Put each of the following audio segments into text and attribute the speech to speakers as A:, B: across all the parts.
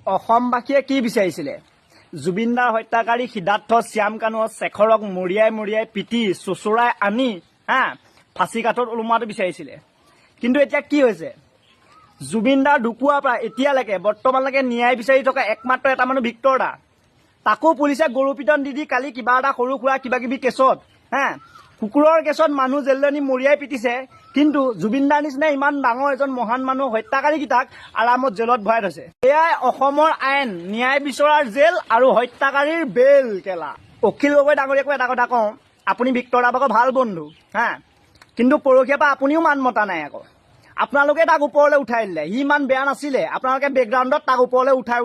A: অসমবাসীয়ে কি বিচাৰিছিলে? জুবিনদাৰ হত্যাকাৰী সিদ্ধাৰ্থ শ্যাম কানুক শেখৰক মৰিয়াই পিটি চোচৰাই আনি ফাঁচী কাঠত ওলোমাটো বিচাৰিছিলে। কিন্তু এতিয়া কি হৈছে? জুবিনদাৰ ঢুকুৱাৰ পৰা এতিয়ালৈকে বৰ্তমানলৈকে ন্যায় বিচাৰি থকা একমাত্ৰ এটা মানুহ ভিক্টৰ দা। তাকো পুলিচে গৰু পিটন দি কালি কিবা এটা সৰু সুৰা কিবাকিবি কেছত কুকুৰৰ কেছত মানুহ জেললৈ নি মৰিয়াই পিটিছে। কিন্তু জুবিনদাৰ নিচিনা ইমান ডাঙৰ এজন মহান মানুহ হত্যাকাৰীকেইটাক আৰামত জেলত ভৰাই থৈছে। এয়াই অসমৰ আইন, ন্যায় বিচৰাৰ জেল আৰু হত্যাকাৰীৰ বেল কেলা। অখিল গগৈ ডাঙৰীয়াকো এটা কথা কওঁ, আপুনি ভিক্টৰ দাৰ ভাগৰ ভাল বন্ধু কিন্তু পৰহিয়াৰ পৰা আপুনিও মান মতা নাই। আকৌ আপোনালোকে তাক ওপৰলৈ উঠাই দিলে। সি ইমান বেয়া নাছিলে, আপোনালোকে বেকগ্ৰাউণ্ডত তাক ওপৰলৈ উঠাই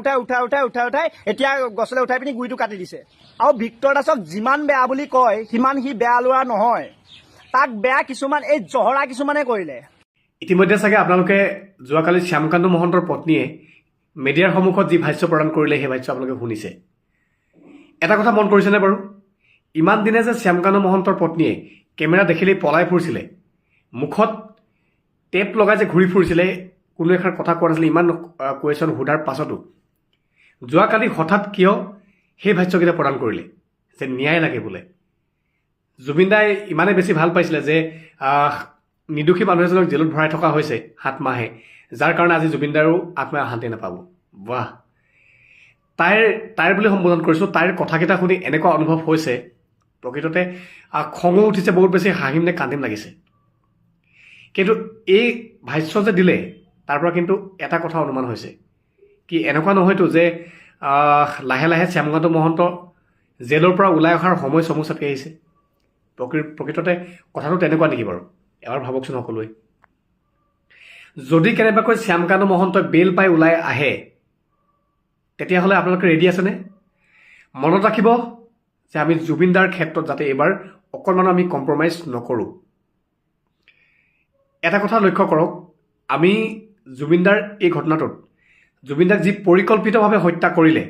A: এতিয়া গছলৈ উঠাই পিনি গুৰিটো কাটি দিছে। আৰু ভিক্টৰ দাসক যিমান বেয়া বুলি কয় সিমান সি বেয়া ল'ৰা নহয়। তাক বেয়া কিছুমান এই জহৰা কিছুমানে কৰিলে।
B: ইতিমধ্যে চাগে আপোনালোকে যোৱাকালি শ্যামকানু মহন্তৰ পত্নীয়ে মিডিয়াৰ সন্মুখত যি ভাষ্য প্ৰদান কৰিলে সেই ভাষ্য আপোনালোকে শুনিছে। এটা কথা মন কৰিছেনে বাৰু? ইমান দিনে যে শ্যামকানু মহন্তৰ পত্নীয়ে কেমেৰা দেখিলেই পলাই ফুৰিছিলে, মুখত টেপ লগাই যে ঘূৰি ফুৰিছিলে, কোনো এষাৰ কথা কোৱা নাছিলে, ইমান কুৱেশ্যন সোধাৰ পাছতো যোৱাকালি হঠাৎ কিয় সেই ভাষ্যকেইটা প্ৰদান কৰিলে যে ন্যায় লাগে বোলে? জুবিনদাই ইমানে বেছি ভাল পাইছিলে যে নিৰ্দোষী মানুহ এজনক জেলত ভৰাই থকা হৈছে 7 মাহে, যাৰ কাৰণে আজি জুবিনদাৰো আত্মাই শান্তি নাপাব। বাহ! তাইৰ বুলি সম্বোধন কৰিছোঁ। তাইৰ কথাকেইটা শুনি এনেকুৱা অনুভৱ হৈছে, প্ৰকৃততে খঙো উঠিছে বহুত বেছি, হাঁহিম নে কান্দিম লাগিছে। কিন্তু এই ভাষ্য যে দিলে তাৰ পৰা কিন্তু এটা কথা অনুমান হৈছে, কি এনেকুৱা নহয়তো যে লাহে লাহে শ্যামকানু মহন্ত জেলৰ পৰা ওলাই অহাৰ সময় চমু চাপি আহিছে? প্ৰকৃততে কথাটো তেনেকুৱা নেকি বাৰু? এবাৰ ভাবকচোন সকলোৱে। যদি কেনেবাকৈ শ্যামকানু মহন্তই বেল পাই ওলাই আহে, তেতিয়াহ'লে আপোনালোকে ৰেডি আছেনে? মনত ৰাখিব যে আমি জুবিনদাৰ ক্ষেত্ৰত যাতে এইবাৰ অকণমানো আমি কম্প্ৰমাইজ নকৰোঁ। এটা কথা লক্ষ্য কৰক, আমি জুবিনদাৰ এই ঘটনাটোত জুবিনদাক যি পৰিকল্পিতভাৱে হত্যা কৰিলে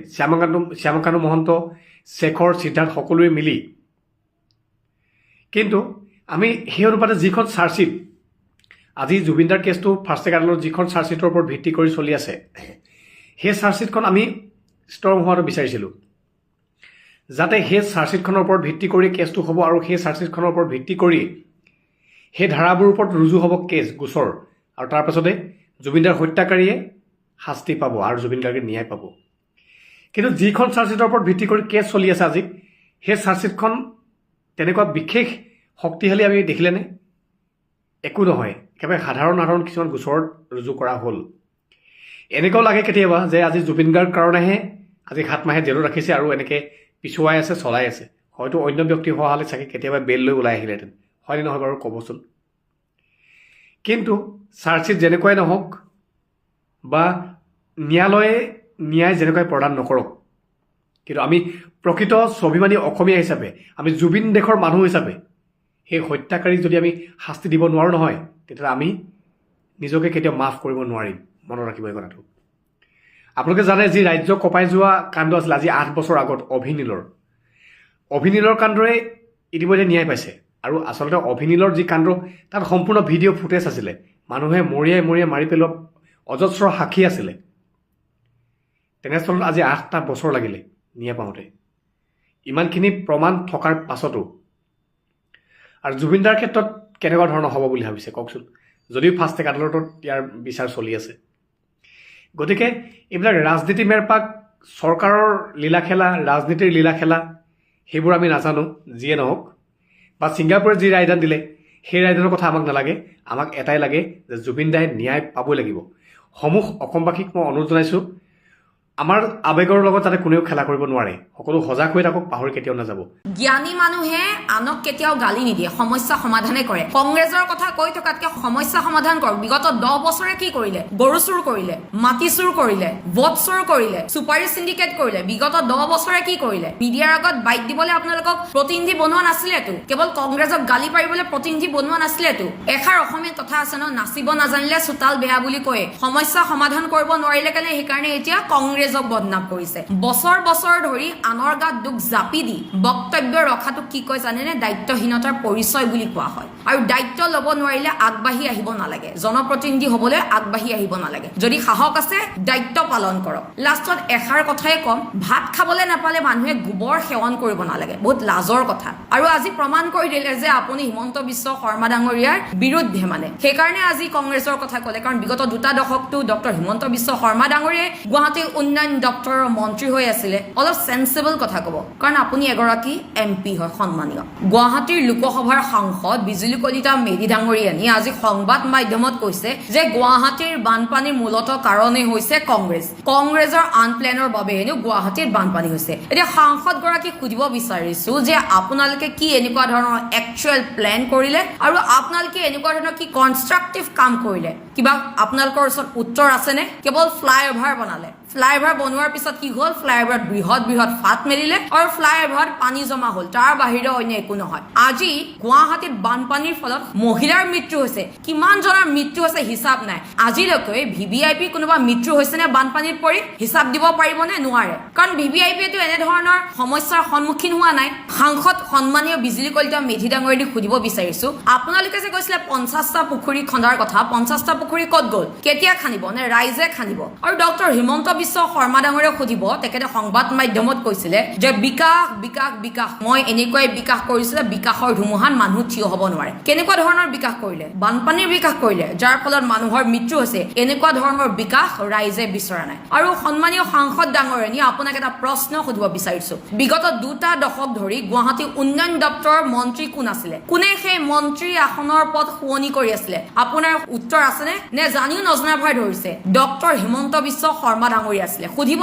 B: শ্যামকানু মহন্ত, শেখৰ, সিদ্ধাৰ্থ সকলোৱে মিলি, কিন্তু আমি সেই অনুপাতে যিখন চাৰ্জশ্বিট, আজি জুবিনদাৰ কেছটো ফাৰ্ষ্ট টেক আদালত যিখন চাৰ্জশ্বিটৰ ওপৰত ভিত্তি কৰি চলি আছে, সেই চাৰ্জশ্বিটখন আমি ষ্ট্ৰং হোৱাটো বিচাৰিছিলোঁ, যাতে সেই চাৰ্জশ্বিটখনৰ ওপৰত ভিত্তি কৰি কেছটো হ'ব আৰু সেই চাৰ্জশ্বিটখনৰ ওপৰত ভিত্তি কৰি সেই ধাৰাবোৰৰ ওপৰত ৰুজু হ'ব গোচৰ, আৰু তাৰ পাছতে জুবিনদাৰ হত্যাকাৰীয়ে শাস্তি পাব আৰু জুবিনদাকে ন্যায় পাব। কিন্তু যিখন চাৰ্জশ্বিটৰ ওপৰত ভিত্তি কৰি কেছ চলি আছে আজি, সেই চাৰ্জশ্বিটখন তেনেকুৱা বিশেষ শক্তিশালী আমি দেখিলেনে? একো নহয়, একেবাৰে সাধাৰণ কিছুমান গোচৰত ৰুজু কৰা হ'ল। এনেকুৱাও লাগে কেতিয়াবা যে আজি জুবিনদাৰ কাৰণেহে আজি 7 মাহে জেলত ৰাখিছে আৰু এনেকৈ পিছুৱাই আছে, চলাই আছে। হয়তো অন্য ব্যক্তি হোৱা হ'লে চাগে কেতিয়াবা বেল লৈ ওলাই আহিলেহেঁতেন, হয়নে নহয় বাৰু ক'বচোন? কিন্তু চাৰ্জশ্বিট যেনেকুৱাই নহওক বা ন্যায়ালয়ে ন্যায় যেনেকুৱাই প্ৰদান নকৰক, কিন্তু আমি প্ৰকৃত স্বাভিমানী অসমীয়া হিচাপে, আমি জুবিন দেশৰ মানুহ হিচাপে সেই হত্যাকাৰীক যদি আমি শাস্তি দিব নোৱাৰোঁ নহয়, তেতিয়াহ'লে আমি নিজকে কেতিয়াও মাফ কৰিব নোৱাৰিম। মনত ৰাখিব এই কথাটো। আপোনালোকে জানে যি ৰাজ্য কঁপাই যোৱা কাণ্ড আছিলে আজি 8 বছৰ আগত অভিনীলৰ কাণ্ডৰে ইতিমধ্যে ন্যায় পাইছে। আৰু আচলতে অভিনীলৰ যি কাণ্ড, তাত সম্পূৰ্ণ ভিডিঅ' ফুটেজ আছিলে, মানুহে মৰিয়াই মাৰি পেলোৱা অজস্ৰ সাক্ষী আছিলে। তেনেস্থলত আজি 8টা বছৰ লাগিলে ন্যায় পাওঁতে, ইমানখিনি প্ৰমাণ থকাৰ পাছতো। আৰু জুবিনদাৰ ক্ষেত্ৰত কেনেকুৱা ধৰণৰ হ'ব বুলি ভাবিছে কওকচোন, যদিও ফাৰ্ষ্ট টেক আদালতত ইয়াৰ বিচাৰ চলি আছে। গতিকে এইবিলাক ৰাজনীতি মেৰপাক, চৰকাৰৰ লীলাখেলা, ৰাজনীতিৰ লীলাখেলা, সেইবোৰ আমি নাজানো। যিয়ে নহওক, বা ছিংগাপুৰে যি ৰায়দান দিলে সেই ৰায়দানৰ কথা আমাক নালাগে। আমাক এটাই লাগে যে জুবিনদাই ন্যায় পাবই লাগিব। সমূহ অসমবাসীক মই অনুৰোধ জনাইছোঁ, আমাৰ আৱেগৰ লগত যাতে কোনেও খেলা কৰিব নোৱাৰে। সকলো সজাগ হৈ থাকক, পাহৰি কেতিয়াও নাযাব।
C: জ্ঞানী মানুহে আনক কেতিয়াও গালি নিদিয়ে, সমস্যা সমাধানে কৰে। কংগ্ৰেছৰ কথা কৈ থকাতকে সমস্যা সমাধান কৰক। বিগত 10 বছৰে কি কৰিলে? গৰু চুৰ কৰিলে, মাটি চুৰ কৰিলে, ভোট চুৰ কৰিলে, চুপাৰী চিণ্ডিকেট কৰিলে। বিগত 10 বছৰে কি কৰিলে? মিডিয়াৰ আগত বাইট দিবলৈ আপোনালোকক প্ৰতিনিধি বনোৱা নাছিলেতো, কেৱল কংগ্ৰেছক গালি পাৰিবলৈ প্ৰতিনিধি বনোৱা নাছিলেতো। এষাৰ অসমীয়া কথা আছে ন, নাচিব নাজানিলে চোতাল বেয়া বুলি কয়। সমস্যা সমাধান কৰিব নোৱাৰিলে কাৰণে সেইকাৰণে এতিয়া কংগ্ৰেছ কংগ্ৰেছক বদনাম কৰিছে বছৰ বছৰ ধৰি আনৰ গাত দুখ জাপি দি বক্তব্য ৰখাটো কি কয় জানেনে দায়িত্বহীনতাৰ পৰিচয় বুলি কোৱা হয় আৰু দায়িত্ব ল'ব নোৱাৰিলে আগবাঢ়ি আহিব নালাগে জনপ্ৰতিনিধি হ'বলৈ আগবাঢ়ি আহিব নালাগে যদি সাহস আছে দায়িত্ব পালন কৰক লাষ্টত এষাৰ কথাই কম ভাত খাবলৈ নাপালে মানুহে গোবৰ সেৱন কৰিব নালাগে বহুত লাজৰ কথা আৰু আজি প্ৰমাণ কৰি দিলে যে আপুনি হিমন্ত বিশ্ব শৰ্মা ডাঙৰীয়াৰ বিৰুদ্ধে মানে সেইকাৰণে আজি কংগ্ৰেছৰ কথা ক'লে কাৰণ বিগত দুটা দশকটো ডক্টৰ হিমন্ত বিশ্ব শৰ্মা ডাঙৰীয়াই গুৱাহাটী উন্নয়ন দপ্তৰৰ মন্ত্ৰী হৈ আছিলে অলপ সেন্সিবল কথা ক'ব কাৰণ আপুনি এগৰাকী এমপি হয় সন্মানীয় গুৱাহাটীৰ লোকসভাৰ সাংসদ বিজুলী কলিতা মেধি ডাঙৰীয়ানী আজি সংবাদ মাধ্যমত কৈছে যে গুৱাহাটীৰ বানপানীৰ মূলত কাৰণেই হৈছে কংগ্ৰেছৰ আনপ্লেনৰ বাবে হেনো গুৱাহাটীত বানপানী হৈছে এতিয়া সাংসদ গৰাকীক সুধিব বিচাৰিছো যে আপোনালোকে কি এনেকুৱা ধৰণৰ একচুৱেল প্লেন কৰিলে আৰু আপোনালোকে এনেকুৱা ধৰণৰ কি কনষ্ট্ৰাকটিভ কাম কৰিলে কিবা আপোনালোকৰ ওচৰত উত্তৰ আছেনে কেৱল ফ্লাইঅভাৰ বনালে ফ্লাইঅভাৰ বনোৱাৰ পিছত কি হ'ল ফ্লাইঅভাৰত বৃহৎ ফাট মেলিলে আৰু ফ্লাইঅভাৰত পানী জমা হ'ল তাৰ বাহিৰে অন্য একো নহয় আজি গুৱাহাটীত বানপানীৰ ফলত মহিলাৰ মৃত্যু হৈছে কিমানজনৰ মৃত্যু হৈছে হিচাপ নাই আজিলৈকে ভিভিআইপি কোনোবা মৃত্যু হৈছেনে বানপানীত পৰি হিচাপ দিব পাৰিবনে নোৱাৰে কাৰণ ভিভিআইপিয়েতো এনেধৰণৰ সমস্যাৰ সন্মুখীন হোৱা নাই সাংসদ সন্মানীয় বিজুলী কলিতা মেধি ডাঙৰীয়াক সুধিব বিচাৰিছো আপোনালোকে যে কৈছিলে 50টা পুখুৰী খন্দাৰ কথা 50টা পুখুৰী ক'ত গ'ল কেতিয়া খানিব নে ৰাইজে খানিব আৰু ডক্টৰ হিমন্ত বিশ্ব শৰ্মা ডাঙৰীয়াক সুধিব তেখেতে সংবাদ মাধ্যমত কৈছিলে যে বিকাশ মই এনেকৈ বিকাশ কৰিছিলে বিকাশৰ ধুমুহাত মানুহ থিয় হ'ব নোৱাৰে কেনেকুৱা ধৰণৰ বিকাশ কৰিলে বানপানীৰ বিকাশ কৰিলে যাৰ ফলত মানুহৰ মৃত্যু হৈছে এনেকুৱা ধৰণৰ বিকাশ ৰাইজে বিচৰা নাই আৰু সন্মানীয় সাংসদ ডাঙৰীয়ানী আপোনাক এটা প্ৰশ্ন সুধিব বিচাৰিছো বিগত দুটা দশক ধৰি গুৱাহাটী উন্নয়ন দপ্তৰৰ মন্ত্ৰী কোন আছিলে কোনে সেই মন্ত্ৰী আসনৰ পদ শুৱনি কৰি আছিলে আপোনাৰ উত্তৰ আছেনে নে জানিও নজনা ভয় ধৰিছে ডক্টৰ হিমন্ত বিশ্ব শৰ্মা ডাঙৰীয়া আছিলে সুধিব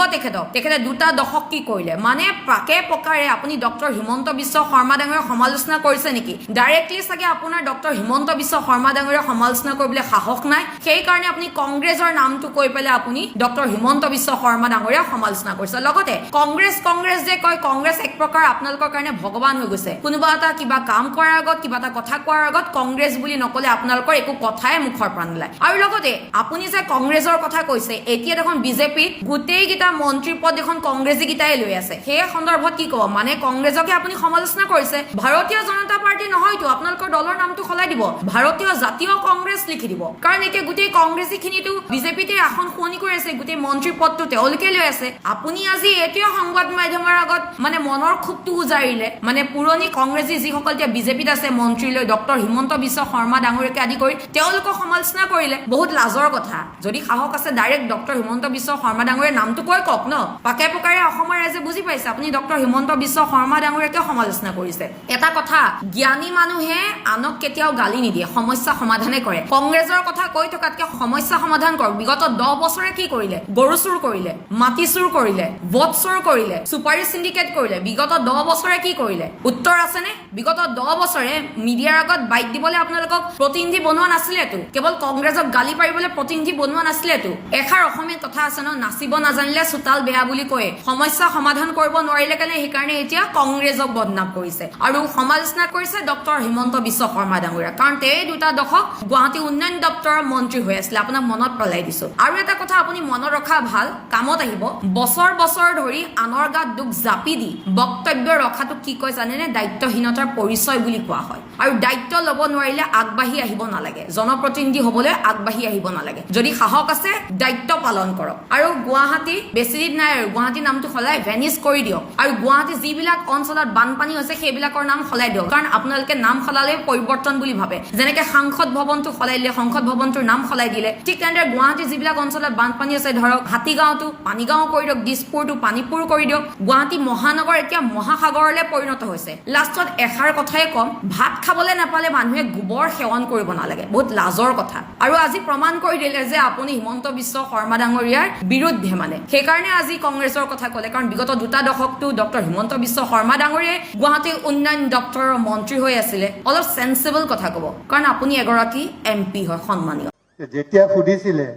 C: তেখেতে দুটা দশক কি কৰিলে মানে প্ৰাকে প্ৰকাৰে আপুনি ডক্টৰ হিমন্ত বিশ্ব শৰ্মা ডাঙৰীয়াক সমালোচনা কৰিছে নেকি ডাইৰেক্টলি চাগে আপোনাৰ ডক্টৰ হিমন্ত বিশ্ব শৰ্মা ডাঙৰীয়াক সমালোচনা কৰিবলৈ সাহস নাই সেইকাৰণে আপুনি কংগ্ৰেছৰ নামটো কৈ পেলাই আপুনি ডক্টৰ হিমন্ত বিশ্ব শৰ্মা ডাঙৰীয়াক সমালোচনা কৰিছে লগতে কংগ্ৰেছ যে কয় কংগ্ৰেছ এক প্ৰকাৰ আপোনালোকৰ কাৰণে ভগৱান হৈ গৈছে কোনোবা এটা কিবা কাম কৰাৰ আগত কিবা এটা কথা কোৱাৰ আগত কংগ্ৰেছ বুলি নকলে আপোনালোকৰ একো কথাই মুখৰ পৰা নোলায় আৰু লগতে আপুনি যে কংগ্ৰেছৰ কথা কৈছে এতিয়া দেখোন বিজেপিত গোটেইকেইটা মন্ত্ৰীৰ পদ এখন কংগ্ৰেছী কেইটাই লৈ আছে সেই সন্দৰ্ভত কি ক'ব মানে কংগ্ৰেছকে আপুনি সমালোচনা কৰিছে ভাৰতীয় জনতা পাৰ্টি নহয়তো আপোনালোকৰ দলৰ নামটো সলাই দিব ভাৰতীয় জাতীয় কংগ্ৰেছ লিখি দিব কাৰণ এতিয়া গোটেই কংগ্ৰেছী খিনিতো বিজেপিতে আসন শুৱনি কৰি আছে গোটেই মন্ত্ৰীৰ পদটো তেওঁলোকে লৈ আছে আপুনি আজি এতিয়া সংবাদ মাধ্যমৰ আগত মানে মনৰ ক্ষোভটো উজাৰিলে মানে পুৰণি কংগ্ৰেছী যিসকল এতিয়া বিজেপিত আছে মন্ত্ৰীলৈ ডক্টৰ হিমন্ত বিশ্ব শৰ্মা ডাঙৰীয়াকে আদি কৰি তেওঁলোকক সমালোচনা কৰিলে বহুত লাজৰ কথা যদি সাহস আছে ডাইৰেক্ট ডক্টৰ হিমন্ত বিশ্ব শৰ্মা ডাঙৰীয়াৰ নামটো কৈ কওক ন পাকে পকাৰে অসমৰ ৰাইজে বুজি পাইছে আপুনি ডক্টৰ হিমন্ত বিশ্ব শৰ্মা ডাঙৰীয়াকে সমালোচনা কৰিছে এটা কথা জ্ঞানী মানুহে আনক কেতিয়াও গালি নিদিয়ে সমস্যা সমাধানে কৰে কংগ্ৰেছৰ কথা কৈ থকাতকে সমস্যা সমাধান কৰক বিগত 10 বছৰে কি কৰিলে গৰু চুৰ কৰিলে মাটি চুৰ কৰিলে ভোট চুৰ কৰিলে সুপাৰী সিন্ডিকেট কৰিলে বিগত 10 বছৰে কি কৰিলে উত্তৰ আছেনে বিগত 10 বছৰে মিডিয়াৰ আগত বাইট দিবলৈ আপোনালোকক প্ৰতিনিধি বনোৱা নাছিলেতো কেৱল কংগ্ৰেছক গালি পাৰিবলৈ প্ৰতিনিধি বনোৱা নাছিলেতো এষাৰ অসমীয়া কথা আছে ন নাচিব নাজানিলে চোতাল বেয়া বুলি কয় সমস্যা সমাধান কৰিব নোৱাৰিলে কাৰণে সেইকাৰণে এতিয়া কংগ্ৰেছক বদনাম কৰিছে আৰু সমালোচনা কৰিছে ডক্টৰ হিমন্ত বিশ্ব শৰ্মা ডাঙৰীয়া কাৰণ তেওঁ দুটা দশক গুৱাহাটী উন্নয়ন দপ্তৰৰ মন্ত্ৰী হৈ আছিলে আপোনাক মনত পেলাই দিছো আৰু এটা কথা আপুনি মনত ৰখা ভাল কামত আহিব বছৰ ধৰি আনৰ গাত দুখ জাপি দি বক্তব্য ৰখাটো কি কয় জানেনে দায়িত্বহীনতাৰ পৰিচয় বুলি কোৱা হয় আৰু দায়িত্ব ল'ব নোৱাৰিলে আগবাঢ়ি আহিব নালাগে জনপ্ৰতিনিধি হ'বলৈ আগবাঢ়ি আহিব নালাগে যদি সাহস আছে দায়িত্ব পালন কৰক আৰু গুৱাহাটী বেছি দিন নাই আৰু গুৱাহাটী নামটো সলাই ভেনিছ কৰি দিয়ক আৰু গুৱাহাটী যিবিলাক অঞ্চলত বানপানী হৈছে সেইবিলাকৰ নাম সলাই দিয়ক কাৰণ আপোনালোকে নাম সলালে পৰিৱৰ্তন বুলি ভাবে যেনেকে সাংসদ ভৱনটো সলাই দিলে সংসদ ভৱনটোৰ নাম সলাই দিলে ঠিক তেনেদৰে গুৱাহাটী যিবিলাক অঞ্চলত বানপানী আছে ধৰক হাতীগাঁওটো পানীগাঁও কৰি দিয়ক দিছপুৰটো পানীপুৰ কৰি দিয়ক গুৱাহাটী মহানগৰ এতিয়া মহাসাগৰলৈ পৰিণত হৈছে লাষ্টত এষাৰ কথাই কম ভাত খাবলৈ নাপালে মানুহে গোবৰ সেৱন কৰিব নালাগে বহুত লাজৰ কথা আৰু আজি প্ৰমাণ কৰি দিলে যে আপুনি হিমন্ত বিশ্ব শৰ্মা ডাঙৰীয়াৰ বিৰুদ্ধে মানে সেইকাৰণে আজি কংগ্ৰেছৰ কথা ক'লে কাৰণ বিগত দুটা দশকটো ডক্টৰ হিমন্ত বিশ্ব শৰ্মা ডাঙৰীয়াই গুৱাহাটী উন্নয়ন দপ্তৰৰ মন্ত্ৰী হৈ আছিলে অলপ সেন্সিবল কথা ক'ব কাৰণ আপুনি এগৰাকী এমপি হয় সন্মানীয়
D: যেতিয়া সুধিছিলে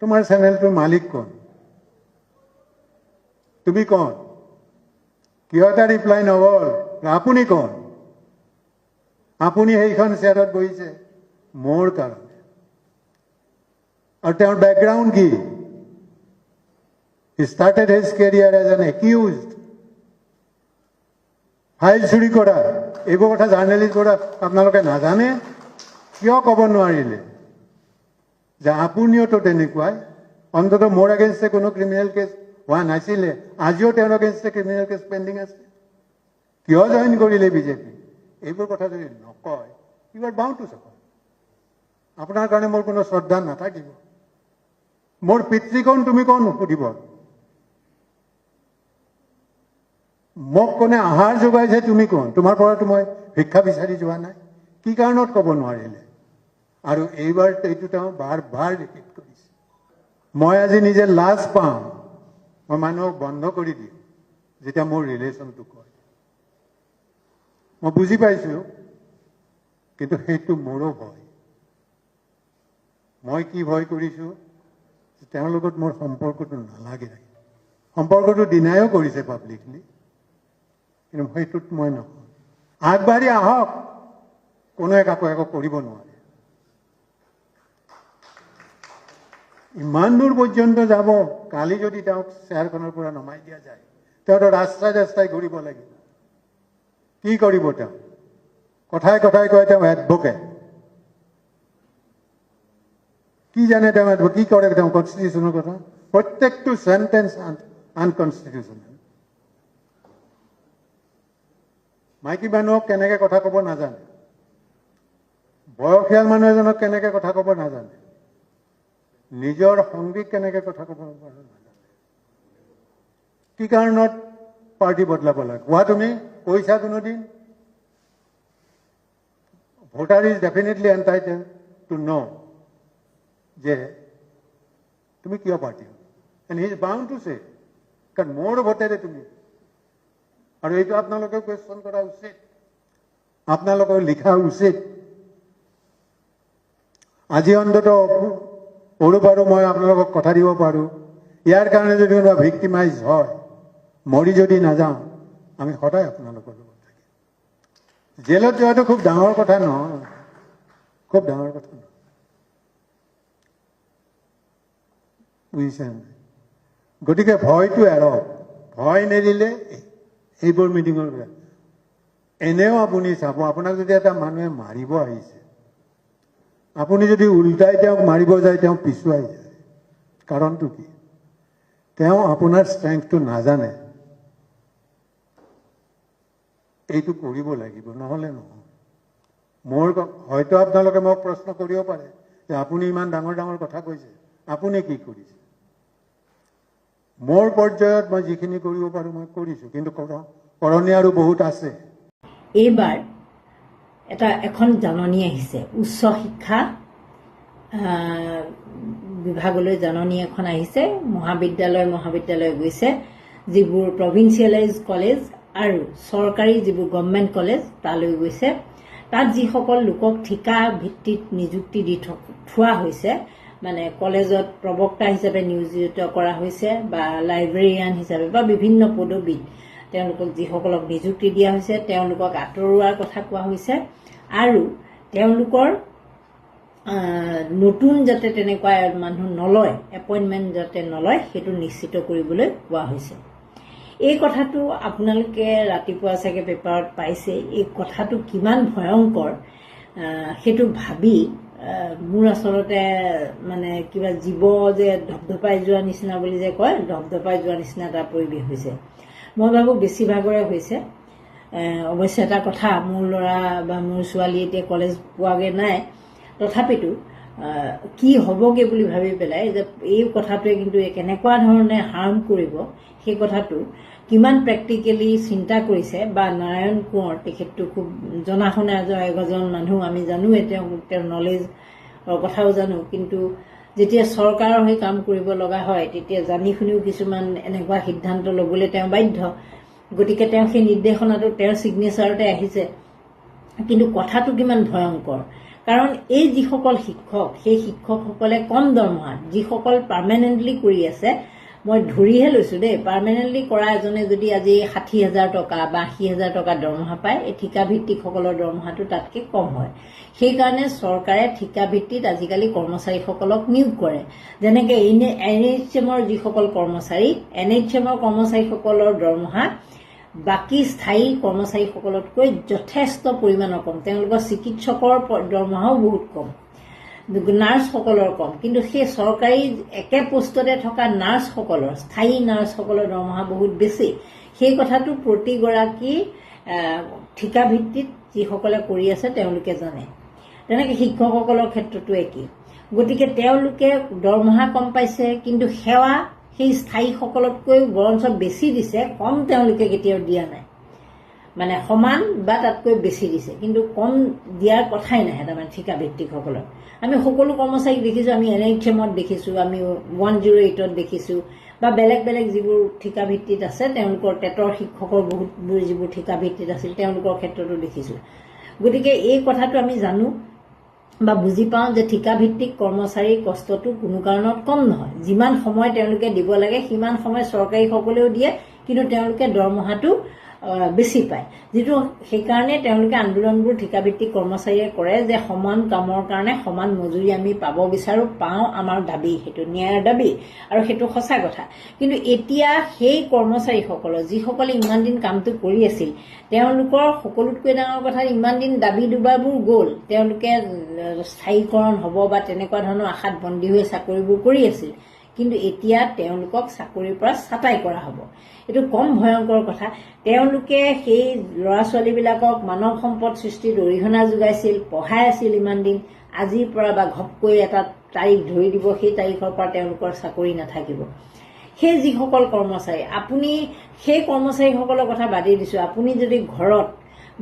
D: তোমাৰ চেনেলটোৰ মালিক কোন তুমি কোন কিয় এটা ৰিপ্লাই নগ'ল আপুনি কোন আপুনি সেইখন চেয়াৰত বহিছে মোৰ কাৰণে আৰু তেওঁৰ বেকগ্ৰাউণ্ড কি He started his career as an accused. File চুৰি কৰা এইবোৰ কথা জাৰ্নেলিষ্ট কৰা আপোনালোকে নাজানে কিয় ক'ব নোৱাৰিলে যে আপুনিওতো তেনেকুৱাই অন্ততঃ মোৰ এগেইনষ্টে কোনো ক্ৰিমিনেল কেছ হোৱা নাছিলে আজিও তেওঁৰ এগেইনষ্টে ক্ৰিমিনেল কেছ পেণ্ডিং আছে কিয় জইন কৰিলে বিজেপি এইবোৰ কথা যদি নকয় you are bound to support আপোনাৰ কাৰণে মোৰ কোনো শ্ৰদ্ধা নাথাকিব মোৰ পিতৃকণ তুমি কোন সুধিব মোক কোনে আহাৰ যোগাইছে তুমি কোন তোমাৰ পৰাতো মই ভিক্ষা বিচাৰি যোৱা নাই কি কাৰণত ক'ব নোৱাৰিলে আৰু এইবাৰ এইটো তেওঁ বাৰ বাৰ ৰিপিট কৰিছে মই আজি নিজে লাজ পাওঁ মই মানুহক বন্ধ কৰি দিওঁ যেতিয়া মোৰ ৰিলেশ্যনটো কয় মই বুজি পাইছোঁ কিন্তু সেইটো মোৰো ভয় মই কি ভয় কৰিছোঁ তেওঁৰ লগত মোৰ সম্পৰ্কটো নালাগে সম্পৰ্কটো ডিনায়ো কৰিছে পাব্লিকলি কিন্তু সেইটোত মই নহয় আগবাঢ়ি আহক কোনোৱে কাকো একো কৰিব নোৱাৰে ইমান দূৰ পৰ্যন্ত যাব কালি যদি তেওঁক চেয়াৰখনৰ পৰা নমাই দিয়া যায় তেওঁতো ৰাস্তাই ৰাস্তাই ঘূৰিব লাগিব কি কৰিব তেওঁ কথাই কথাই কয় তেওঁ এডভোকেট কি জানে তেওঁ কি কৰে তেওঁ কনষ্টিটিউশ্যনৰ কথা প্ৰত্যেকটো চেণ্টেন্স আনকনষ্টিটিউশ্যনেল মাইকী মানুহক কেনেকে কথা ক'ব নাজানে বয়সীয়াল মানুহ এজনক কেনেকে কথা ক'ব নাজানে নিজৰ সংগীক কেনেকে কথা ক'ব নাজানে কি কাৰণত পাৰ্টি বদলাব লাগে কোৱা তুমি কৈছা কোনোদিন ভোটাৰ ইজ ডেফিনেটলি এণ্টাইটেল টু ন যে তুমি কিয় party and he is bound two চে কাৰণ মোৰ ভোটেৰে তুমি আৰু এইটো আপোনালোকেও কুৱেশ্যন কৰা উচিত আপোনালোকেও লিখা উচিত আজি অন্ততঃ সৰু পাৰো মই আপোনালোকক কথা দিব পাৰোঁ ইয়াৰ কাৰণে যদি কোনোবা ভিক্টিমাইজ হয় মৰি যদি নাযাওঁ আমি সদায় আপোনালোকৰ লগত থাকিম জেলত যোৱাটো খুব ডাঙৰ কথা নহয় খুব ডাঙৰ কথা নহয় বুজিছে গতিকে ভয়টো এৰক ভয় নেৰিলে এইবোৰ মিটিঙৰ পৰা এনেও আপুনি চাব আপোনাক যদি এটা মানুহে মাৰিব আহিছে আপুনি যদি উল্টাই তেওঁক মাৰিব যায় তেওঁ পিছুৱাই যায় কাৰণটো কি তেওঁ আপোনাৰ ষ্ট্ৰেংথটো নাজানে এইটো কৰিব লাগিব নহ'লে নহয় মোৰ হয়তো আপোনালোকে মোক প্ৰশ্ন কৰিব পাৰে যে আপুনি ইমান ডাঙৰ ডাঙৰ কথা কৈছে আপুনি কি কৰিছে মোৰ পৰ্যায়ত মই যিখিনি কৰিব পাৰোঁ মই কৰিছোঁ কিন্তু কৰণীয় আৰু বহুত আছে
E: এইবাৰ এখন জাননী আহিছে উচ্চ শিক্ষা বিভাগলৈ জাননী এখন আহিছে মহাবিদ্যালয় গৈছে যিবোৰ প্ৰভিন্সিয়েলাইজ কলেজ আৰু চৰকাৰী যিবোৰ গভৰ্ণমেণ্ট কলেজ তালৈ গৈছে তাত যিসকল লোকক ঠিকা ভিত্তিত নিযুক্তি দি থোৱা হৈছে মানে কলেজত প্ৰবক্তা হিচাপে নিয়োজিত কৰা হৈছে বা লাইব্ৰেৰিয়ান হিচাপে বা বিভিন্ন পদবীত তেওঁলোকক যিসকলক নিযুক্তি দিয়া হৈছে তেওঁলোকক আঁতৰোৱাৰ কথা কোৱা হৈছে আৰু তেওঁলোকৰ নতুন যাতে তেনেকুৱা মানুহ নলয় এপইণ্টমেণ্ট যাতে নলয় সেইটো নিশ্চিত কৰিবলৈ কোৱা হৈছে এই কথাটো আপোনালোকে ৰাতিপুৱা চাগে পেপাৰত পাইছে এই কথাটো কিমান ভয়ংকৰ সেইটো ভাবি মোৰ আচলতে মানে কিবা জীৱ যে ধপধপাই যোৱা নিচিনা বুলি যে কয় ধপধপাই যোৱা নিচিনা এটা পৰিৱেশ হৈছে মই ভাবোঁ বেছিভাগৰে হৈছে অৱশ্যে এটা কথা মোৰ ল'ৰা বা মোৰ ছোৱালী এতিয়া কলেজ পোৱাগৈ নাই তথাপিতো কি হ'বগৈ বুলি ভাবি পেলাই যে এই কথাটোৱে কিন্তু কেনেকুৱা ধৰণে হাৰ্ম কৰিব সেই কথাটো কিমান প্ৰেক্টিকেলি চিন্তা কৰিছে বা নাৰায়ণ কোঁৱৰ তেখেতটো খুব জনা শুনা এজন মানুহ আমি জানোৱে তেওঁৰ নলেজৰ কথাও জানো কিন্তু যেতিয়া চৰকাৰৰ হৈ কাম কৰিব লগা হয় তেতিয়া জানি শুনিও কিছুমান এনেকুৱা সিদ্ধান্ত ল'বলৈ তেওঁ বাধ্য গতিকে তেওঁ সেই নিৰ্দেশনাটো তেওঁৰ ছিগনেচাৰতে আহিছে কিন্তু কথাটো কিমান ভয়ংকৰ কাৰণ এই যিসকল শিক্ষক সেই শিক্ষকসকলে কম দৰমহাত যিসকল পাৰ্মানেণ্টলি কৰি আছে মই ধৰিহে লৈছোঁ দেই, পাৰ্মানেণ্টলি কৰা এজনে যদি আজি 60,000 টকা বা 80,000 টকা দৰমহা পায়, এই ঠিকাভিত্তিকসকলৰ দৰমহাটো তাতকৈ কম হয়। সেইকাৰণে চৰকাৰে ঠিকাভিত্তিত আজিকালি কৰ্মচাৰীসকলক নিয়োগ কৰে। যেনেকৈ NHM-ৰ যিসকল কৰ্মচাৰী, NHM-ৰ কৰ্মচাৰীসকলৰ দৰমহা বাকী স্থায়ী কৰ্মচাৰীসকলতকৈ যথেষ্ট পৰিমাণৰ কম। তেওঁলোকৰ চিকিৎসকৰ দৰমহাও বহুত কম, নাৰ্ছসকলৰ কম। কিন্তু সেই চৰকাৰী একে পোষ্টতে থকা নাৰ্ছসকলৰ, স্থায়ী নাৰ্ছসকলৰ দৰমহা বহুত বেছি। সেই কথাটো প্ৰতিগৰাকী ঠিকাভিত্তিত যিসকলে কৰি আছে তেওঁলোকে জানে। তেনেকৈ শিক্ষকসকলৰ ক্ষেত্ৰতো একেই। গতিকে তেওঁলোকে দৰমহা কম পাইছে, কিন্তু সেৱা সেই স্থায়ীসকলতকৈ বৰঞ্চ বেছি দিছে, কম তেওঁলোকে কেতিয়াও দিয়া নাই। মানে সমান বা তাতকৈ বেছি দিছে, কিন্তু কম দিয়াৰ কথাই নাহে তাৰমানে ঠিকাভিত্তিকসকলৰ। আমি সকলো কৰ্মচাৰীক দেখিছোঁ, আমি NHM-ত দেখিছোঁ, আমি 108-ত দেখিছোঁ, বা বেলেগ বেলেগ যিবোৰ ঠিকাভিত্তিত আছে তেওঁলোকৰ টেটৰ শিক্ষকৰ বহুতবোৰ যিবোৰ ঠিকাভিত্তিত আছিল তেওঁলোকৰ ক্ষেত্ৰতো দেখিছোঁ। গতিকে এই কথাটো আমি জানো বা বুজি পাওঁ যে ঠিকাভিত্তিক কৰ্মচাৰীৰ কষ্টটো কোনো কাৰণত কম নহয়। যিমান সময় তেওঁলোকে দিব লাগে সিমান সময় চৰকাৰীসকলেও দিয়ে, কিন্তু তেওঁলোকে দৰমহাটো বেছি পায়। যিটো সেইকাৰণে তেওঁলোকে আন্দোলনবোৰ ঠিকাভিত্তিক কৰ্মচাৰীয়ে কৰে যে সমান কামৰ কাৰণে সমান মজুৰি আমি পাব বিচাৰোঁ, পাওঁ, আমাৰ দাবী, সেইটো ন্যায়ৰ দাবী, আৰু সেইটো সঁচা কথা। কিন্তু এতিয়া সেই কৰ্মচাৰীসকলৰ যিসকলে ইমান দিন কামটো কৰি আছিল, তেওঁলোকৰ সকলোতকৈ ডাঙৰ কথা ইমান দিন দাবী দুবাৰবোৰ গ'ল। তেওঁলোকে স্থায়ীকৰণ হ'ব বা তেনেকুৱা ধৰণৰ আশাত বন্দী হৈ চাকৰিবোৰ কৰি আছিল, কিন্তু এতিয়া তেওঁলোকক চাকৰিৰ পৰা ছাঁটাই কৰা হ'ব। এইটো কম ভয়ংকৰ কথা। তেওঁলোকে সেই ল'ৰা ছোৱালীবিলাকক মানৱ সম্পদ সৃষ্টিত অৰিহণা যোগাইছিল, পঢ়াই আছিল ইমান দিন। আজিৰ পৰা বা ঘপকৈ এটা তাৰিখ ধৰি দিব, সেই তাৰিখৰ পৰা তেওঁলোকৰ চাকৰি নাথাকিব। সেই যিসকল কৰ্মচাৰী, আপুনি সেই কৰ্মচাৰীসকলৰ কথা বাদেই দিছোঁ, আপুনি যদি ঘৰত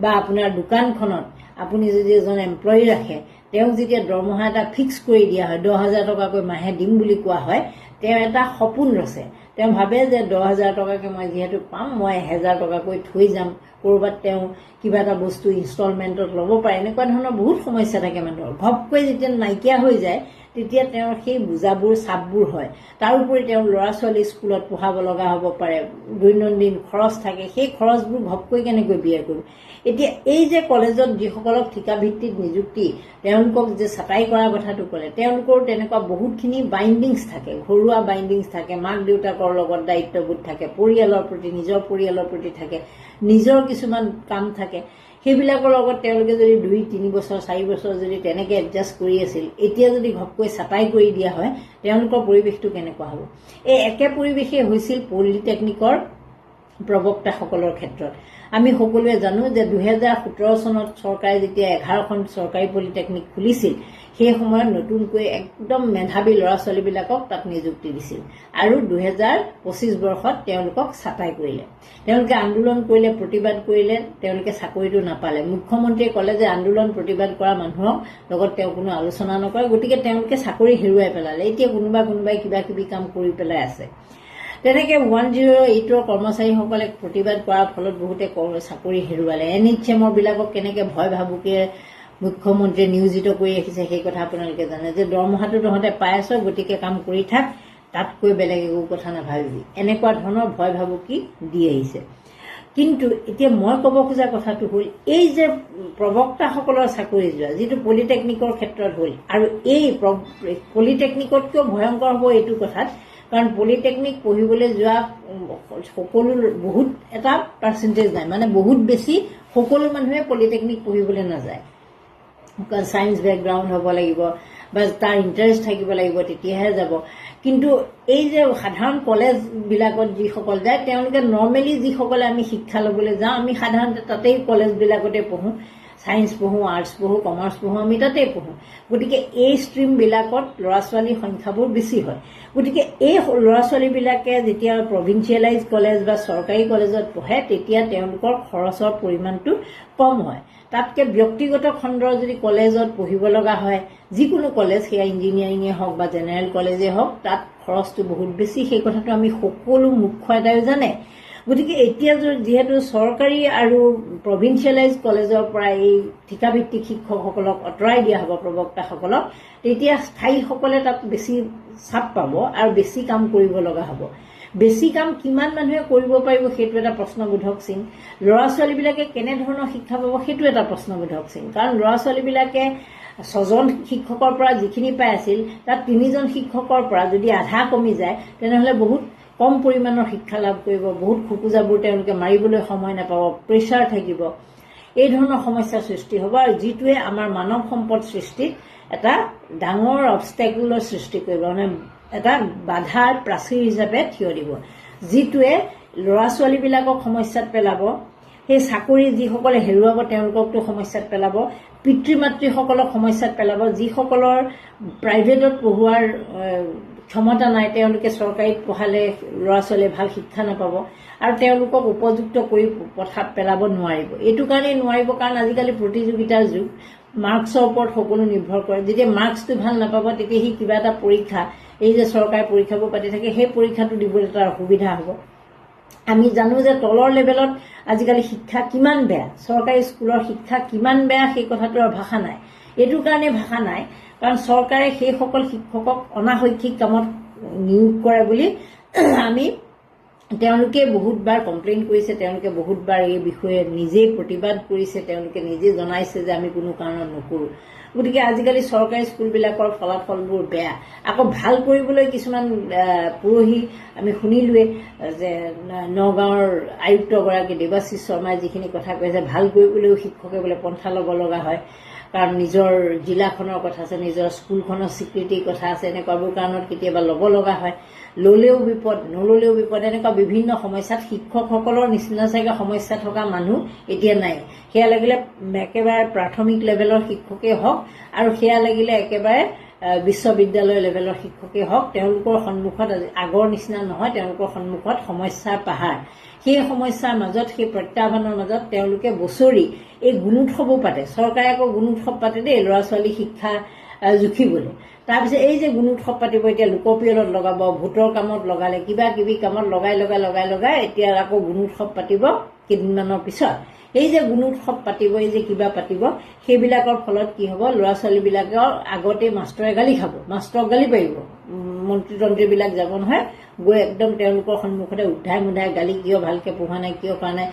E: বা আপোনাৰ দোকানখনত আপুনি যদি এজন এমপ্লয়ী ৰাখে, তেওঁক যেতিয়া দৰমহা এটা ফিক্স কৰি দিয়া হয়, 10,000 টকাকৈ মাহে দিম বুলি কোৱা হয়, তেওঁ এটা সপোন ৰচে। তেওঁ ভাবে যে 10,000 টকাকৈ মই যিহেতু পাম, মই 1,000 টকাকৈ থৈ যাম, ক'ৰবাত তেওঁ কিবা এটা বস্তু ইনষ্টলমেণ্টত ল'ব পাৰে। এনেকুৱা ধৰণৰ বহুত সমস্যা থাকে মানুহৰ। ঘপকৈ যেতিয়া নাইকিয়া হৈ যায় তেতিয়া তেওঁৰ সেই বোজাবোৰ, চাপবোৰ হয়। তাৰোপৰি তেওঁ ল'ৰা ছোৱালী স্কুলত পঢ়াব লগা হ'ব পাৰে, দৈনন্দিন খৰচ থাকে, সেই খৰচবোৰ ঘপকৈ কেনেকৈ ব্যয় কৰিব। এতিয়া এই যে কলেজত যিসকলক ঠিকাভিত্তিত নিযুক্তি, তেওঁলোকক যে ছাঁটাই কৰা কথাটো ক'লে, তেওঁলোকৰ তেনেকুৱা বহুতখিনি বাইণ্ডিংছ থাকে, ঘৰুৱা বাইণ্ডিংছ থাকে, মাক দেউতাকৰ লগত দায়িত্ববোধ থাকে, পৰিয়ালৰ প্ৰতি, নিজৰ পৰিয়ালৰ প্ৰতি থাকে, নিজৰ কিছুমান কাম থাকে। সেইবিলাকৰ লগত তেওঁলোকে যদি 2-3 বছৰ 4 বছৰ যদি তেনেকৈ এডজাষ্ট কৰি আছিল, এতিয়া যদি ঘপকৈ ছাঁটাই কৰি দিয়া হয়, তেওঁলোকৰ পৰিৱেশটো কেনেকুৱা হ'ব। এই একে পৰিৱেশেই হৈছিল পলিটেকনিকৰ প্ৰবক্তাসকলৰ ক্ষেত্ৰত। আমি সকলোৱে জানো যে 2017 চনত চৰকাৰে যেতিয়া 11খন চৰকাৰী পলিটেকনিক খুলিছিল, সেই সময়ত নতুনকৈ একদম মেধাৱী ল'ৰা ছোৱালীবিলাকক তাত নিযুক্তি দিছিল, আৰু 2025 বৰ্ষত তেওঁলোকক ছাঁটাই কৰিলে। তেওঁলোকে আন্দোলন কৰিলে, প্ৰতিবাদ কৰিলে, তেওঁলোকে চাকৰিটো নাপালে। মুখ্যমন্ত্ৰীয়ে ক'লে যে আন্দোলন প্ৰতিবাদ কৰা মানুহক লগত তেওঁ কোনো আলোচনা নকৰে, গতিকে তেওঁলোকে চাকৰি হেৰুৱাই পেলালে। এতিয়া কোনোবাই কিবা কিবি কাম কৰি পেলাই আছে। তেনেকৈ 108ৰ কৰ্মচাৰীসকলে প্ৰতিবাদ কৰাৰ ফলত বহুতে চাকৰি হেৰুৱালে। NHM বিলাকক কেনেকৈ ভয় ভাবুকে মুখ্যমন্ত্ৰীয়ে নিয়োজিত কৰি ৰাখিছে সেই কথা আপোনালোকে জানে, যে দৰমহাটো তহঁতে পাই আছ, গতিকে কাম কৰি থাক, তাতকৈ বেলেগ একো কথা নাভাবিবি। এনেকুৱা ধৰণৰ ভয় ভাবুকি দি আহিছে। কিন্তু এতিয়া মই ক'ব খোজা কথাটো হ'ল, এই যে প্ৰবক্তাসকলৰ চাকৰি যোৱা, যিটো পলিটেকনিকৰ ক্ষেত্ৰত হ'ল, আৰু এই পলিটেকনিকতকৈও ভয়ংকৰ হ'ব এইটো কথাত, কাৰণ পলিটেকনিক পঢ়িবলৈ যোৱা সকলো বহুত এটা পাৰ্চেণ্টেজ নাই, মানে বহুত বেছি সকলো মানুহে পলিটেকনিক পঢ়িবলৈ নাযায়। ছায়েন্স বেকগ্ৰাউণ্ড হ'ব লাগিব বা তাৰ ইণ্টাৰেষ্ট থাকিব লাগিব, তেতিয়াহে যাব। কিন্তু এই যে সাধাৰণ কলেজবিলাকত যিসকল যায়, তেওঁলোকে নৰ্মেলি যিসকলে আমি শিক্ষা ল'বলৈ যাওঁ, আমি সাধাৰণতে তাতেই কলেজবিলাকতে পঢ়োঁ, ছায়েন্স পঢ়োঁ, আৰ্টছ পঢ়োঁ, কমাৰ্চ পঢ়োঁ, আমি তাতেই পঢ়োঁ। গতিকে এই ষ্ট্ৰীমবিলাকত ল'ৰা ছোৱালীৰ সংখ্যাবোৰ বেছি হয়। গতিকে এই ল'ৰা ছোৱালীবিলাকে যেতিয়া প্ৰভিঞ্চিয়েলাইজ কলেজ বা চৰকাৰী কলেজত পঢ়ে, তেতিয়া তেওঁলোকৰ খৰচৰ পৰিমাণটো কম হয়। তাতকৈ ব্যক্তিগত খণ্ডৰ যদি কলেজত পঢ়িব লগা হয়, যিকোনো কলেজ, সেয়া ইঞ্জিনিয়াৰিঙে হওক বা জেনেৰেল কলেজেই হওক, তাত খৰচটো বহুত বেছি। সেই কথাটো আমি সকলো মুখ্য এটাইও জানে। গতিকে এতিয়া যিহেতু চৰকাৰী আৰু প্ৰভিন্সিয়েলাইজ কলেজৰ পৰা এই ঠিকাভিত্তিক শিক্ষকসকলক আঁতৰাই দিয়া হ'ব প্ৰবক্তাসকলক, তেতিয়া স্থায়ীসকলে তাত বেছি চাপ পাব আৰু বেছি কাম কৰিব লগা হ'ব। বেছি কাম কিমান মানুহে কৰিব পাৰিব সেইটো এটা প্ৰশ্নবোধক চিন। ল'ৰা ছোৱালীবিলাকে কেনেধৰণৰ শিক্ষা পাব সেইটো এটা প্ৰশ্নবোধক চিন। কাৰণ ল'ৰা ছোৱালীবিলাকে 6জন শিক্ষকৰ পৰা যিখিনি পাই আছিল তাত 3জন শিক্ষকৰ পৰা যদি আধা কমি যায় তেনেহ'লে বহুত কম পৰিমাণৰ শিক্ষা লাভ কৰিব, বহুত খোকোজাবোৰ তেওঁলোকে মাৰিবলৈ সময় নাপাব, প্ৰেছাৰ থাকিব, এই ধৰণৰ সমস্যাৰ সৃষ্টি হ'ব আৰু যিটোৱে আমাৰ মানৱ সম্পদ সৃষ্টিত এটা ডাঙৰ অবষ্টেকুলৰ সৃষ্টি কৰিব, মানে এটা বাধাৰ প্ৰাচীৰ হিচাপে থিয় দিব, যিটোৱে ল'ৰা ছোৱালীবিলাকক সমস্যাত পেলাব। সেই চাকৰি যিসকলে হেৰুৱাব তেওঁলোককতো সমস্যাত পেলাব, পিতৃ মাতৃসকলক সমস্যাত পেলাব, যিসকলৰ প্ৰাইভেটত পঢ়োৱাৰ ক্ষমতা নাই তেওঁলোকে চৰকাৰীত পঢ়ালে ল'ৰা ছোৱালীয়ে ভাল শিক্ষা নাপাব আৰু তেওঁলোকক উপযুক্ত কৰি পথাত পেলাব নোৱাৰিব। এইটো কাৰণেই নোৱাৰিব কাৰণ আজিকালি প্ৰতিযোগিতাৰ যুগ, মাৰ্কছৰ ওপৰত সকলো নিৰ্ভৰ কৰে। যেতিয়া মাৰ্কছটো ভাল নাপাব তেতিয়া সি কিবা এটা পৰীক্ষা, এই যে চৰকাৰী পৰীক্ষাবোৰ পাতি থাকে সেই পৰীক্ষাটো দিবলৈ তাৰ অসুবিধা হ'ব। আমি জানো যে তলৰ লেভেলত আজিকালি শিক্ষা কিমান বেয়া, চৰকাৰী স্কুলৰ শিক্ষা কিমান বেয়া সেই কথাটোৰ ভাষা নাই। এইটো কাৰণে ভাষা নাই কাৰণ চৰকাৰে সেইসকল শিক্ষকক অনাশৈক্ষিক কামত নিয়োগ কৰে বুলি তেওঁলোকে বহুতবাৰ কমপ্লেইন কৰিছে, তেওঁলোকে বহুতবাৰ এই বিষয়ে নিজেই প্ৰতিবাদ কৰিছে, তেওঁলোকে নিজে জনাইছে যে আমি কোনো কাৰণত নকৰোঁ। গতিকে আজিকালি চৰকাৰী স্কুলবিলাকৰ ফলাফলবোৰ বেয়া। আকৌ ভাল কৰিবলৈ কিছুমান পৰহি আমি শুনিলোৱে যে নগাঁৱৰ আয়ুক্তগৰাকী দেৱাশীষ শৰ্মাই যিখিনি কথা কৈছে, ভাল কৰিবলৈও শিক্ষকে বোলে পন্থা ল'ব লগা হয় কাৰণ নিজৰ জিলাখনৰ কথা আছে, নিজৰ স্কুলখনৰ স্বীকৃতিৰ কথা আছে, এনেকুৱাবোৰ কাৰণত কেতিয়াবা ল'ব লগা হয়। ল'লেও বিপদ, নল'লেও বিপদ, এনেকুৱা বিভিন্ন সমস্যাত শিক্ষকসকলৰ নিচিনা চাগে সমস্যা থকা মানুহ এতিয়া নাই। সেয়া লাগিলে একেবাৰে প্ৰাথমিক লেভেলৰ শিক্ষকেই হওক আৰু সেয়া লাগিলে একেবাৰে বিশ্ববিদ্যালয় লেভেলৰ শিক্ষকেই হওক, তেওঁলোকৰ সন্মুখত আগৰ নিচিনা নহয়, তেওঁলোকৰ সন্মুখত সমস্যাৰ পাহাৰ। সেই সমস্যাৰ মাজত, সেই প্ৰত্যাহ্বানৰ মাজত তেওঁলোকে বছৰি এই গুণোৎসৱো পাতে। চৰকাৰে আকৌ গুণোৎসৱ পাতে দেই ল'ৰা ছোৱালী শিক্ষা জুখিবলৈ। তাৰপিছত এই যে গুণোৎসৱ পাতিব, এতিয়া লোকপিয়লত লগাব, ভোটৰ কামত লগালে, কিবা কিবি কামত লগাই এতিয়া আকৌ গুণোৎসৱ পাতিব কেইদিনমানৰ পিছত। এই যে গুণোৎসৱ পাতিব, এই যে কিবা পাতিব, সেইবিলাকৰ ফলত কি হ'ব, ল'ৰা ছোৱালীবিলাকৰ আগতে মাষ্টৰে গালি খাব, মাষ্টৰক গালি পাৰিব, মন্ত্ৰী তন্ত্ৰীবিলাক যাব নহয়, গৈ একদম তেওঁলোকৰ সন্মুখতে উদ্ধাই মুধাই গালি, কিয় ভালকে পঢ়োৱা নাই, কিয় কৰা নাই।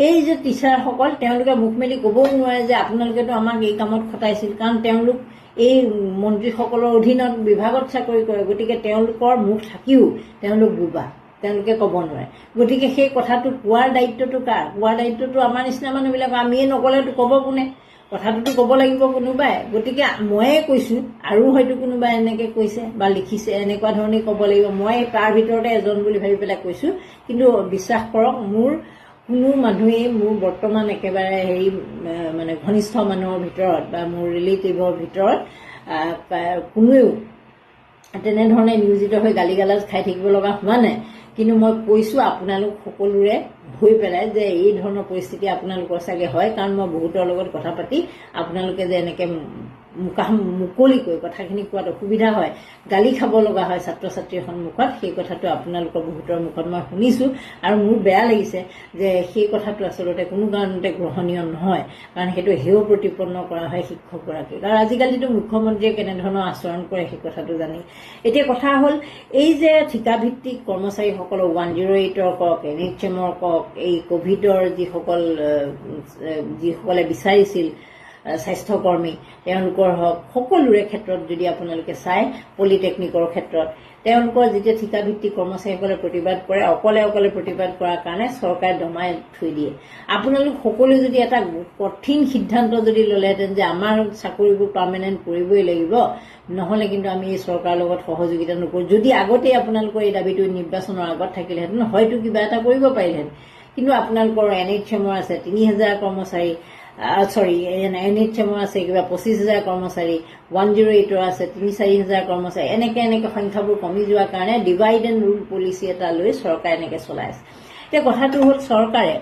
E: এই যে টিচাৰসকল তেওঁলোকে মুখ মেলি ক'বও নোৱাৰে যে আপোনালোকেতো আমাক এই কামত খটাইছিল, কাৰণ তেওঁলোক এই মন্ত্ৰীসকলৰ অধীনত বিভাগত চাকৰি কৰে। গতিকে তেওঁলোকৰ মুখ থাকিও তেওঁলোক বোবা, তেওঁলোকে ক'ব নোৱাৰে। গতিকে সেই কথাটো কোৱাৰ দায়িত্বটো কাৰ? কোৱাৰ দায়িত্বটো আমাৰ নিচিনা মানুহবিলাক। আমিয়ে নক'লেতো ক'ব কোনে? কথাটোতো ক'ব লাগিব কোনোবাই। গতিকে ময়ে কৈছোঁ, আৰু হয়তো কোনোবাই এনেকৈ কৈছে বা লিখিছে, এনেকুৱা ধৰণেই ক'ব লাগিব। মই তাৰ ভিতৰতে এজন বুলি ভাবি পেলাই কৈছোঁ। কিন্তু বিশ্বাস কৰক, মোৰ কোনো মানুহেই মোৰ বৰ্তমান একেবাৰে মানে ঘনিষ্ঠ মানুহৰ ভিতৰত বা মোৰ ৰিলেটিভৰ ভিতৰত কোনোৱেও তেনেধৰণে নিয়োজিত হৈ গালি গালাজ খাই থাকিব লগা হোৱা নাই। কিন্তু মই কৈছোঁ আপোনালোক সকলোৰে হৈ পেলাই যে এই ধৰণৰ পৰিস্থিতি আপোনালোকৰ চাগে হয়, কাৰণ মই বহুতৰ লগত কথা পাতি আপোনালোকে যে এনেকৈ মুকলিকৈ কথাখিনি কোৱাত অসুবিধা হয়, গালি খাব লগা হয় ছাত্ৰ ছাত্ৰীৰ সন্মুখত, সেই কথাটো আপোনালোকৰ বহুতৰ মুখত মই শুনিছোঁ। আৰু মোৰ বেয়া লাগিছে যে সেই কথাটো আচলতে কোনো কাৰণতে গ্ৰহণীয় নহয়, কাৰণ সেইটো হেয় প্ৰতিপন্ন কৰা হয় শিক্ষকগৰাকীক। আৰু আজিকালিতো মুখ্যমন্ত্ৰীয়ে কেনেধৰণৰ আচৰণ কৰে সেই কথাটো জানি। এতিয়া কথা হ'ল, এই যে ঠিকাভিত্তিক কৰ্মচাৰীসকলক 108ৰ কওক, NHM-ৰ কওক, এই কভিডৰ যিসকলে বিচাৰিছিল স্বাস্থ্যকৰ্মী তেওঁলোকৰ হওক, সকলোৰে ক্ষেত্ৰত যদি আপোনালোকে চায়, পলিটেকনিকৰ ক্ষেত্ৰত তেওঁলোকৰ যেতিয়া ঠিকাভিত্তিক কৰ্মচাৰীসকলে প্ৰতিবাদ কৰে, অকলে প্ৰতিবাদ কৰাৰ কাৰণে চৰকাৰে দমাই থৈ দিয়ে। আপোনালোক সকলোৱে যদি এটা কঠিন সিদ্ধান্ত যদি ল'লেহেঁতেন যে আমাৰ চাকৰিবোৰ পাৰ্মানেণ্ট কৰিবই লাগিব, নহ'লে কিন্তু আমি এই চৰকাৰৰ লগত সহযোগিতা নকৰোঁ, যদি আগতেই আপোনালোকৰ এই দাবীটো নিৰ্বাচনৰ আগত থাকিলেহেঁতেন হয়তো কিবা এটা কৰিব পাৰিলেহেঁতেন। কিন্তু আপোনালোকৰ NHM-ৰ আছে 3,000 কৰ্মচাৰী, NHM-ৰ আছে কিবা 25,000 কৰ্মচাৰী, 108ৰ আছে 3-4,000 কৰ্মচাৰী, এনেকৈ সংখ্যাবোৰ কমি যোৱাৰ কাৰণে ডিভাইড এণ্ড ৰুল পলিচি এটা লৈ চৰকাৰে এনেকৈ চলাই আছে। এতিয়া কথাটো হ'ল, চৰকাৰে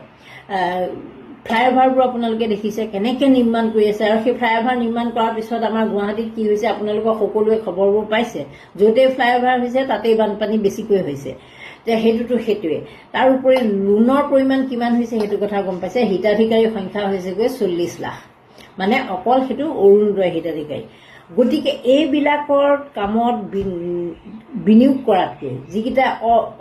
E: ফ্লাইঅভাৰবোৰ আপোনালোকে দেখিছে কেনেকৈ নিৰ্মাণ কৰি আছে, আৰু সেই ফ্লাইঅভাৰ নিৰ্মাণ কৰাৰ পিছত আমাৰ গুৱাহাটীত কি হৈছে আপোনালোকৰ সকলোৱে খবৰবোৰ পাইছে, য'তেই ফ্লাইঅভাৰ হৈছে তাতেই বানপানী বেছিকৈ হৈছে। যে সেইটোৱে তাৰ উপৰি লোনৰ পৰিমাণ কিমান হৈছে সেইটো কথা গম পাইছে হিতাধিকাৰীৰ সংখ্যা হৈছেগৈ 40 লাখ মানে অকল সেইটো অৰুণোদয় হিতাধিকাৰী গতিকে এইবিলাকৰ কামত বিনিয়োগ কৰাতকৈ যিকেইটা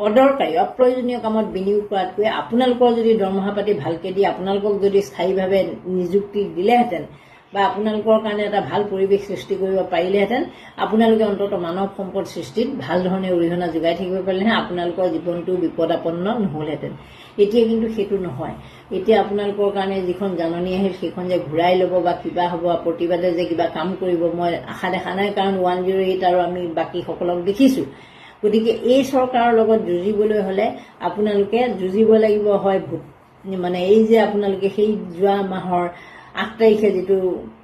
E: অদৰকাৰী অপ্ৰয়োজনীয় কামত বিনিয়োগ কৰাতকৈ আপোনালোকৰ যদি দৰমহা পাতি ভালকৈ দি আপোনালোকক যদি স্থায়ীভাৱে নিযুক্তি দিলেহেঁতেন বা আপোনালোকৰ কাৰণে এটা ভাল পৰিৱেশ সৃষ্টি কৰিব পাৰিলেহেঁতেন আপোনালোকে অন্তত মানৱ সম্পদ সৃষ্টিত ভাল ধৰণে অৰিহণা যোগাই থাকিব পাৰিলেহেঁতেন আপোনালোকৰ জীৱনটো বিপদাপন্ন নহ'লহেঁতেন এতিয়া কিন্তু সেইটো নহয় এতিয়া আপোনালোকৰ কাৰণে যিখন জাননী আহিল সেইখন যে ঘূৰাই ল'ব বা কিবা হ'ব প্ৰতিবাদে যে কিবা কাম কৰিব মই আশা দেখা নাই কাৰণ 108 আৰু আমি বাকীসকলক দেখিছোঁ গতিকে এই চৰকাৰৰ লগত যুঁজিবলৈ হ'লে আপোনালোকে যুঁজিব লাগিব হয় মানে এই যে আপোনালোকে সেই যোৱা মাহৰ 8 তাৰিখে যিটো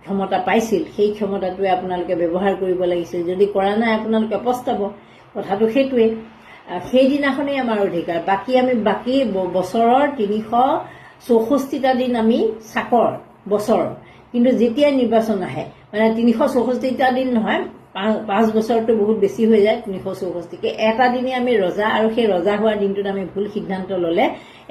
E: ক্ষমতা পাইছিল সেই ক্ষমতাটোৱে আপোনালোকে ব্যৱহাৰ কৰিব লাগিছিল যদি কৰা নাই আপোনালোকে পস্তাব কথাটো সেইটোৱে সেইদিনাখনেই আমাৰ অধিকাৰ বাকী বছৰৰ 364টা দিন আমি চাকৰ বছৰ কিন্তু যেতিয়া নিৰ্বাচন আহে মানে 364টা দিন নহয় 5 বছৰটো বহুত বেছি হৈ যায় 364কে এটা দিনে আমি ৰজা আৰু সেই ৰজা হোৱাৰ দিনটোত আমি ভুল সিদ্ধান্ত ল'লে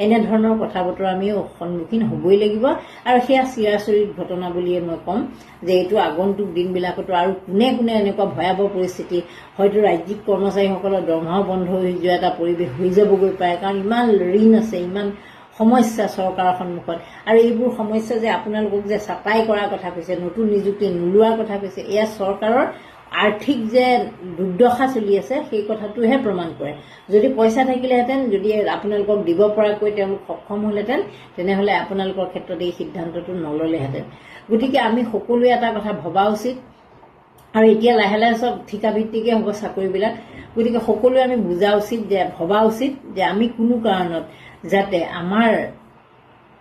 E: এনেধৰণৰ কথা বতৰা আমি সন্মুখীন হ'বই লাগিব আৰু সেয়া চিৰাচৰিত ঘটনা বুলিয়ে মই ক'ম যে এইটো আগন্তুক দিনবিলাকতো আৰু কোনে এনেকুৱা ভয়াৱহ পৰিস্থিতি হয়তো ৰাজ্যিক কৰ্মচাৰীসকলৰ দৰমহা বন্ধ হৈ যোৱা এটা পৰিৱেশ হৈ যাবগৈ পাৰে কাৰণ ইমান ঋণ আছে ইমান সমস্যা চৰকাৰৰ সন্মুখত আৰু এইবোৰ সমস্যা যে আপোনালোকক যে চাপাই কৰাৰ কথা কৈছে নতুন নিযুক্তি নোলোৱাৰ কথা কৈছে এয়া চৰকাৰৰ আৰ্থিক যে দুৰ্দশা চলি আছে সেই কথাটোহে প্ৰমাণ কৰে যদি পইচা থাকিলেহেঁতেন যদি আপোনালোকক দিব পৰাকৈ তেওঁলোক সক্ষম হ'লহেঁতেন তেনেহ'লে আপোনালোকৰ ক্ষেত্ৰত এই সিদ্ধান্তটো নল'লেহেঁতেন গতিকে আমি সকলোৱে এটা কথা ভবা উচিত আৰু এতিয়া লাহে লাহে চব ঠিকাভিত্তিকে হ'ব চাকৰিবিলাক গতিকে সকলোৱে আমি বুজা উচিত যে ভবা উচিত যে আমি কোনো কাৰণত যাতে আমাৰ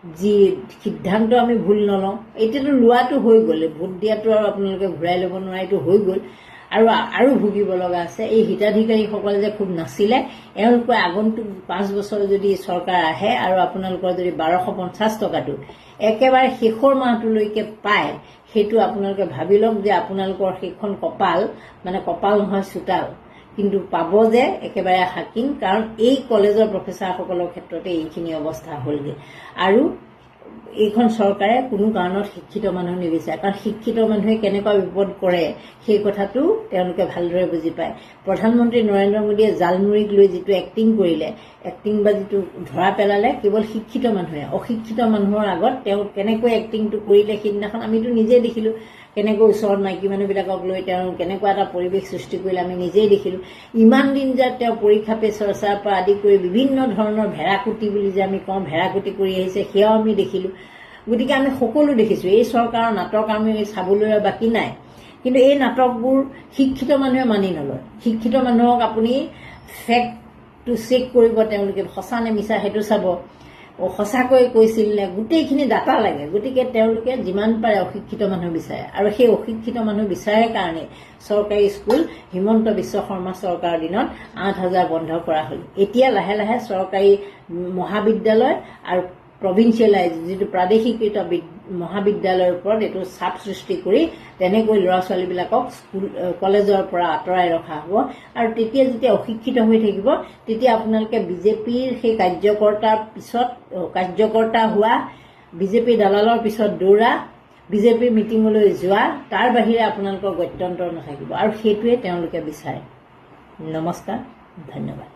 E: যি সিদ্ধান্ত আমি ভুল নলওঁ এতিয়াতো লোৱাটো হৈ গ'ল ভোট দিয়াটো আৰু আপোনালোকে ঘূৰাই ল'ব নোৱাৰে এইটো হৈ গ'ল আৰু ভুগিব লগা আছে এই হিতাধিকাৰীসকলে যে খুব নাছিলে এওঁলোকে আগন্তুক 5 বছৰ যদি চৰকাৰ আহে আৰু আপোনালোকৰ যদি 1250 টকাটো একেবাৰে শেষৰ মাহটোলৈকে পায় সেইটো আপোনালোকে ভাবি লওক যে আপোনালোকৰ সেইখন কপাল মানে কপাল নহয় চোতাল কিন্তু পাব যে একেবাৰে হাকিম কাৰণ এই কলেজৰ প্ৰফেচাৰসকলৰ ক্ষেত্ৰতে এইখিনি অৱস্থা হ'লগৈ আৰু এইখন চৰকাৰে কোনো কাৰণত শিক্ষিত মানুহ নিবিচাৰে কাৰণ শিক্ষিত মানুহে কেনেকুৱা বিপদ কৰে সেই কথাটো তেওঁলোকে ভালদৰে বুজি পায় প্ৰধানমন্ত্ৰী নৰেন্দ্ৰ মোদীয়ে জালমুড়িক লৈ যিটো এক্টিং কৰিলে এক্টিং বা যিটো ধৰা পেলালে কেৱল শিক্ষিত মানুহে অশিক্ষিত মানুহৰ আগত তেওঁ কেনেকৈ এক্টিংটো কৰিলে সেইদিনাখন আমিতো নিজেই দেখিলোঁ কেনেকৈ ওচৰত মাইকী মানুহবিলাকক লৈ তেওঁ কেনেকুৱা এটা পৰিৱেশ সৃষ্টি কৰিলে আমি নিজেই দেখিলোঁ ইমান দিন যে তেওঁ পৰীক্ষা পে চৰ্চাৰ পৰা আদি কৰি বিভিন্ন ধৰণৰ ভেড়াকুটি বুলি যে আমি কওঁ ভেড়াকুটি কৰি আহিছে সেয়াও আমি দেখিলোঁ গতিকে আমি সকলো দেখিছোঁ এই চৰকাৰৰ নাটক আমি চাবলৈ বাকী নাই কিন্তু এই নাটকবোৰ শিক্ষিত মানুহে মানি নলয় শিক্ষিত মানুহক আপুনি ফেক্টটো চেক কৰিব তেওঁলোকে সঁচা নে মিছা সেইটো চাব সঁচাকৈ কৈছিল নে গোটেইখিনি ডাটা লাগে গতিকে তেওঁলোকে যিমান পাৰে অশিক্ষিত মানুহ বিচাৰে আৰু সেই অশিক্ষিত মানুহ বিচাৰে কাৰণে চৰকাৰী স্কুল হিমন্ত বিশ্ব শৰ্মা চৰকাৰৰ দিনত 8000 বন্ধ কৰা হ'ল এতিয়া লাহে লাহে চৰকাৰী মহাবিদ্যালয় আৰু প্ৰভিন্সিয়েলাইজ যিটো প্ৰাদেশিকৃত মহাবিদ্যালয়ৰ ওপৰত এইটো চাপ সৃষ্টি কৰি তেনেকৈ ল'ৰা ছোৱালীবিলাকক স্কুল কলেজৰ পৰা আঁতৰাই ৰখা হ'ব আৰু তেতিয়া যেতিয়া অশিক্ষিত হৈ থাকিব তেতিয়া আপোনালোকে বিজেপিৰ সেই কাৰ্যকৰ্তা হোৱা বিজেপি দালালৰ পিছত দৌৰা বিজেপিৰ মিটিঙলৈ যোৱা তাৰ বাহিৰে আপোনালোকৰ গত্যন্তৰ নাথাকিব আৰু সেইটোৱে তেওঁলোকে বিচাৰে নমস্কাৰ ধন্যবাদ